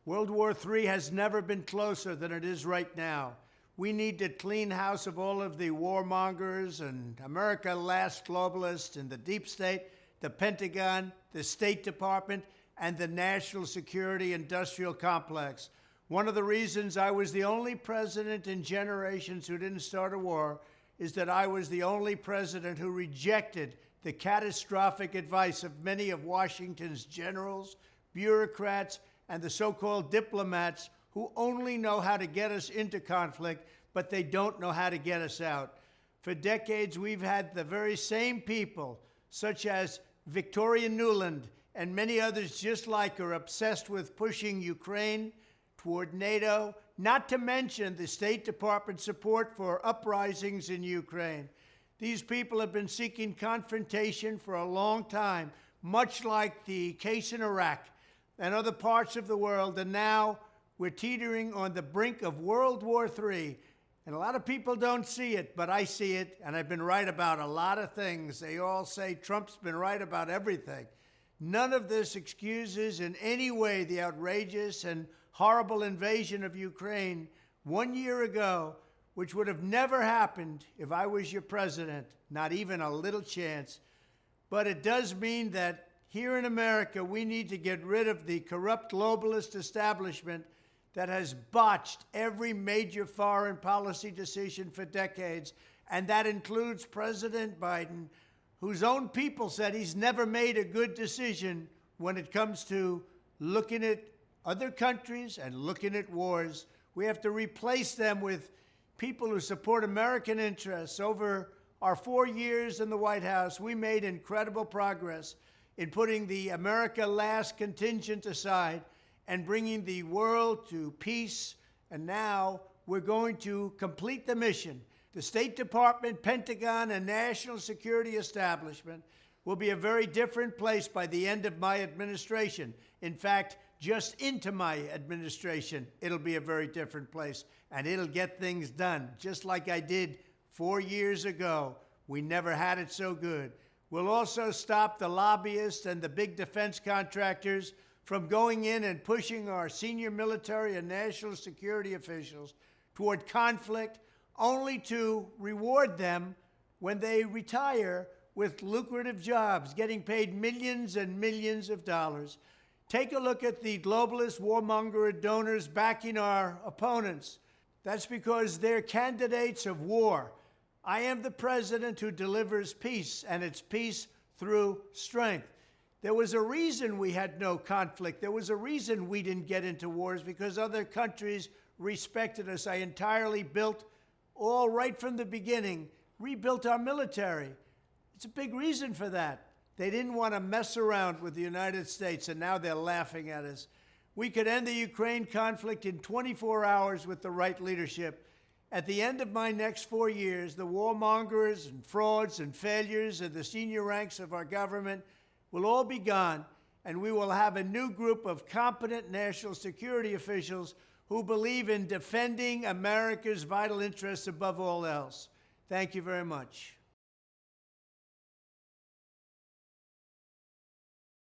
World War III has never been closer than it is right now. We need to clean house of all of the warmongers and America last globalists in the deep state, the Pentagon, the State Department, and the national security industrial complex. One of the reasons I was the only president in generations who didn't start a war is that I was the only president who rejected the catastrophic advice of many of Washington's generals, bureaucrats, and the so-called diplomats who only know how to get us into conflict, but they don't know how to get us out. For decades, we've had the very same people, such as Victoria Nuland and many others just like her, obsessed with pushing Ukraine toward NATO, not to mention the State Department support for uprisings in Ukraine. These people have been seeking confrontation for a long time, much like the case in Iraq and other parts of the world, and now we're teetering on the brink of World War III. And a lot of people don't see it, but I see it, and I've been right about a lot of things. They all say Trump's been right about everything. None of this excuses in any way the outrageous and horrible invasion of Ukraine 1 year ago, which would have never happened if I was your president, not even a little chance. But it does mean that here in America, we need to get rid of the corrupt globalist establishment that has botched every major foreign policy decision for decades, and that includes President Biden, whose own people said he's never made a good decision when it comes to looking at other countries and looking at wars. We have to replace them with people who support American interests. Over our 4 years in the White House, we made incredible progress in putting the America Last contingent aside and bringing the world to peace. And now we're going to complete the mission. The State Department, Pentagon, and national security establishment will be a very different place by the end of my administration. In fact, just into my administration, it'll be a very different place, and it'll get things done, just like I did 4 years ago. We never had it so good. We'll also stop the lobbyists and the big defense contractors from going in and pushing our senior military and national security officials toward conflict, only to reward them when they retire with lucrative jobs, getting paid millions and millions of dollars. Take a look at the globalist warmonger donors backing our opponents. That's because they're candidates of war. I am the president who delivers peace, and it's peace through strength. There was a reason we had no conflict. There was a reason we didn't get into wars, because other countries respected us. I entirely built, all right from the beginning, rebuilt our military. It's a big reason for that. They didn't want to mess around with the United States, and now they're laughing at us. We could end the Ukraine conflict in 24 hours with the right leadership. At the end of my next 4 years, the warmongers and frauds and failures of the senior ranks of our government will all be gone, and we will have a new group of competent national security officials who believe in defending America's vital interests above all else. Thank you very much.